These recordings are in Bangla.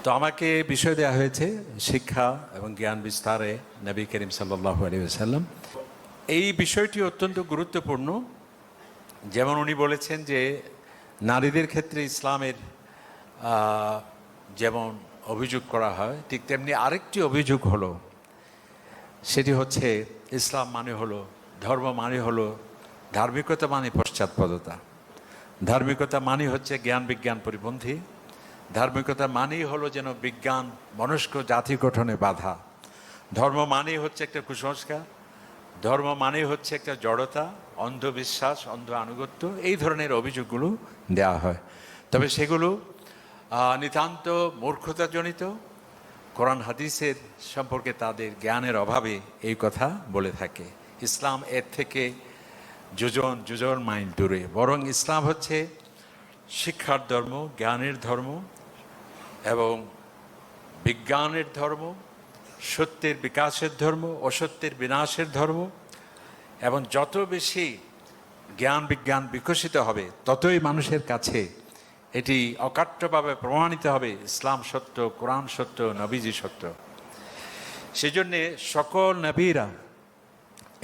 তো আমাকে বিষয় দেওয়া হয়েছে শিক্ষা এবং জ্ঞান বিস্তারে নবী করিম সাল্লাল্লাহু আলাইহি ওয়াসাল্লাম। এই বিষয়টি অত্যন্ত গুরুত্বপূর্ণ। যেমন উনি বলেছেন যে নারীদের ক্ষেত্রে ইসলামের যেমন অভিযোগ করা হয়, ঠিক তেমনি আরেকটি অভিযোগ হলো, সেটি হচ্ছে ইসলাম মানে হলো, ধর্ম মানে হলো, ধার্মিকতা মানে পশ্চাৎপদতা, ধার্মিকতা মানে হচ্ছে জ্ঞান বিজ্ঞান পরিপন্থী, ধার্মিকতা মানেই হলো যেন বিজ্ঞান মনস্ক জাতি গঠনে বাধা, ধর্ম মানেই হচ্ছে একটা কুসংস্কার, ধর্ম মানেই হচ্ছে একটা জড়তা, অন্ধবিশ্বাস, অন্ধ আনুগত্য, এই ধরনের অভিযোগগুলো দেওয়া হয়। তবে সেগুলো নিতান্ত মূর্খতাজনিত। কোরআন হাদিসের সম্পর্কে তাদের জ্ঞানের অভাবে এই কথা বলে থাকে। ইসলাম এর থেকে যোজন যোজন মাইল দূরে। বরং ইসলাম হচ্ছে শিক্ষার ধর্ম, জ্ঞানের ধর্ম এবং বিজ্ঞানের ধর্ম, সত্যের বিকাশের ধর্ম, অসত্যের বিনাশের ধর্ম। এবং যত বেশি জ্ঞান বিজ্ঞান বিকশিত হবে, ততই মানুষের কাছে এটি অকাট্যভাবে প্রমাণিত হবে ইসলাম সত্য, কোরআন সত্য, নবীজি সত্য। সেই জন্যে সকল নবীরা,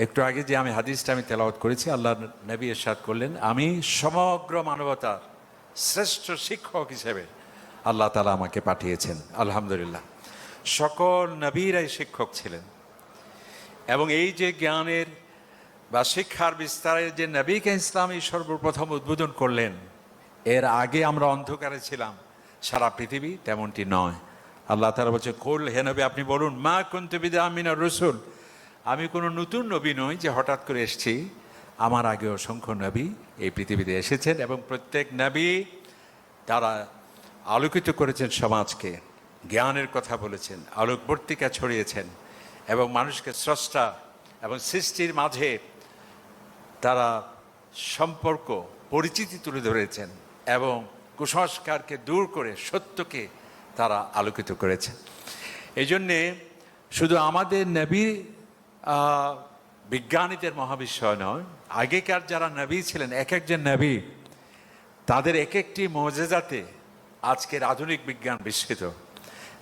একটু আগে যে হাদিসটা আমি তেলাওয়াত করেছি, আল্লাহ নবী ইরশাদ করলেন, আমি সমগ্র মানবতার শ্রেষ্ঠ শিক্ষক হিসেবে আল্লাহ তাআলা আমাকে পাঠিয়েছেন। আলহামদুলিল্লাহ, সকল নবীরাই শিক্ষক ছিলেন। এবং এই যে জ্ঞানের বা শিক্ষার বিস্তারের যে নবীকে ইসলামী সর্বপ্রথম উদ্বোধন করলেন, এর আগে আমরা অন্ধকারে ছিলাম সারা পৃথিবী, তেমনটি নয়। আল্লাহ তাআলা বলছে, কুল, হে নবী আপনি বলুন, মা কুনতু বিদআম মিনার রাসূল, আমি কোনো নতুন নবী নই যে হঠাৎ করে এসেছি। আমার আগে অসংখ্য নবী এই পৃথিবীতে এসেছেন এবং প্রত্যেক নবী তারা আলোকিত করেছেন সমাজকে, জ্ঞানের কথা বলেছেন, আলোকবর্তিকা ছড়িয়েছেন এবং মানুষকে স্রষ্টা এবং সৃষ্টির মাঝে তারা সম্পর্ক পরিচিতি তুলে ধরেছেন এবং কুসংস্কারকে দূর করে সত্যকে তারা আলোকিত করেছেন। এই জন্যে শুধু আমাদের নবী বিজ্ঞানীদের মহাবিস্ময় নয়, আগেকার যারা নবী ছিলেন, এক একজন নবী তাদের এক একটি মুজিজাতে আজকের আধুনিক বিজ্ঞান বিস্মিত।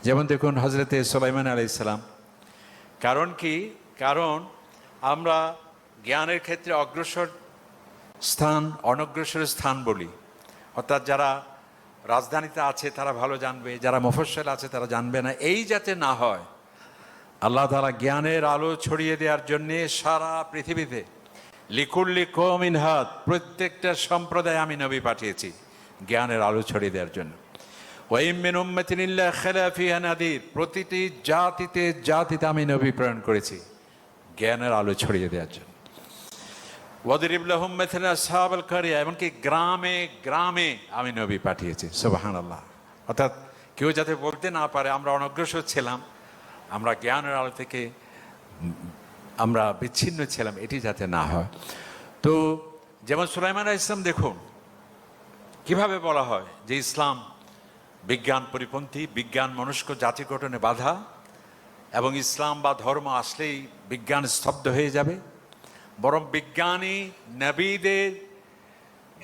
যেমন দেখুন হজরতে সুলাইমান আলাইহিস সালাম। কারণ কি? কারণ আমরা জ্ঞানের ক্ষেত্রে অগ্রসর স্থান, অনগ্রসর স্থান বলি। অর্থাৎ যারা রাজধানীতে আছে তারা ভালো জানবে, যারা মফস্বল আছে তারা জানবে না, এই যাতে না হয় আল্লাহ তাআলা জ্ঞানের আলো ছড়িয়ে দেওয়ার জন্যে সারা পৃথিবীতে লিকুল্লি কওমিন হাদ, প্রত্যেকটা সম্প্রদায় আমি নবী পাঠিয়েছি জ্ঞানের আলো ছড়িয়ে দেওয়ার জন্য। ওয়া ইম মিন উম্মাতিন ইল্লা খালা ফিহা নাদির, প্রতিটি জাতিতে জাতিতে আমি নবী প্রেরণ করেছি জ্ঞানের আলো ছড়িয়ে দেওয়ার জন্য। ওয়াদরিব লাহুম মাসালা আসহাবাল কারিয়া, এমনকি গ্রামে গ্রামে আমি নবী পাঠিয়েছি। সুবহানাল্লাহ। অর্থাৎ কেউ যাতে বলতে না পারে আমরা অনগ্রসর ছিলাম, আমরা জ্ঞানের আলো থেকে আমরা বিচ্ছিন্ন ছিলাম, এটি যাতে না হয়। তো যেমন সুলাইমান আলাইহিস সালাম, দেখুন কিভাবে বলা হয় যে ইসলাম বিজ্ঞান পরিপন্থী, বিজ্ঞান মনস্ক জাতি গঠনে বাধা, এবং ইসলাম বা ধর্ম আসলেই বিজ্ঞান স্তব্ধ হয়ে যাবে। বরং বিজ্ঞানী নবীদের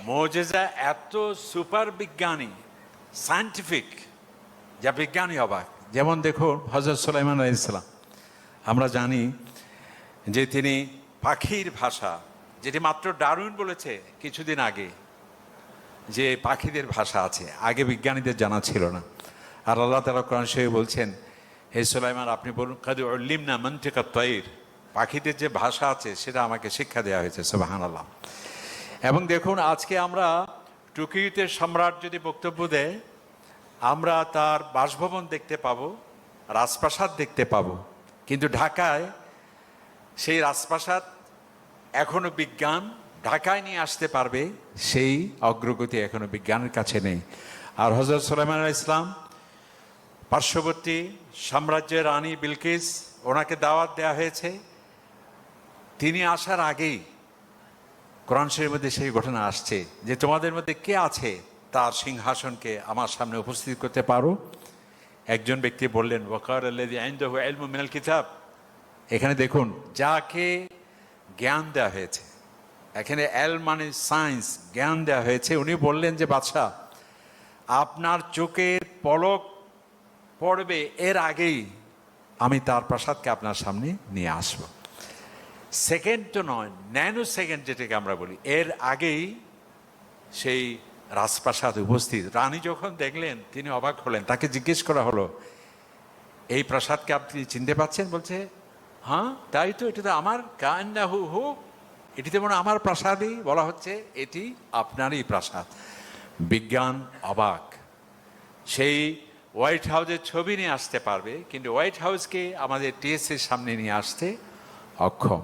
মুজিজা এত সুপার বিজ্ঞানী, সায়েন্টিফিক, যা বিজ্ঞানী অবাক। যেমন দেখুন হযরত সুলাইমান আলাইহিস সালাম, আমরা জানি যে তিনি পাখির ভাষা, যেটি মাত্র ডারউইন বলেছে কিছুদিন আগে যে পাখিদের ভাষা আছে, আগে বিজ্ঞানীদের জানা ছিল না। আর আল্লাহ তাআলা কোরআন শরীফে বলছেন, হে সুলাইমান আপনি বলুন, কাদ উল্লিমনা মানতিকাত তায়র, পাখিদের যে ভাষা আছে সেটা আমাকে শিক্ষা দেওয়া হয়েছে। সুবহানাল্লাহ। এবং দেখুন আজকে আমরা টুকিতে সম্রাট যদি বক্তব্য দেয়, আমরা তার বাসভবন দেখতে পাবো, রাজপ্রাসাদ দেখতে পাবো, কিন্তু ঢাকায় সেই রাজপ্রাসাদ এখনো বিজ্ঞান ঢাকায় নিয়ে আসতে পারবে সেই অগ্রগতি এখনো বিজ্ঞানের কাছে নেই। আর হযরত সুলাইমান আলাইহিস সালাম পার্শ্ববর্তী সাম্রাজ্যের রানী বিলকিস, ওনাকে দাওয়াত দেওয়া হয়েছে। তিনি আসার আগেই কোরআন শরীফের মধ্যে সেই ঘটনা আসছে যে তোমাদের মধ্যে কে আছে তার সিংহাসনকে আমার সামনে উপস্থিত করতে পারো। একজন ব্যক্তি বললেন, ওয়াকার আল্লাযী ইনদাহু ইলমুম মিনাল কিতাব। এখানে দেখুন যাকে জ্ঞান দেওয়া হয়েছে, এখানে এল মানে সায়েন্স, জ্ঞান দেওয়া হয়েছে, উনি বললেন যে বাদশাহ আপনার চোখের পলক পড়বে এর আগেই আমি তার প্রাসাদকে আপনার সামনে নিয়ে আসব। সেকেন্ড তো নয়, ন্যানো সেকেন্ড যেটাকে আমরা বলি, এর আগেই সেই রাজপ্রাসাদ উপস্থিত। রানী যখন দেখলেন তিনি অবাক হলেন, তাকে জিজ্ঞেস করা হলো, এই প্রাসাদকে আপনি চিনতে পাচ্ছেন? বলছে, হ্যাঁ তাই তো, এটা তো আমার, কান্না হু হু, এটি তো মনে হয় আমার প্রাসাদই, বলা হচ্ছে এটি আপনারই প্রাসাদ। বিজ্ঞান অবাক, সেই হোয়াইট হাউসের ছবি নিয়ে আসতে পারবে কিন্তু হোয়াইট হাউসকে আমাদের টিএসসির সামনে নিয়ে আসতে অক্ষম।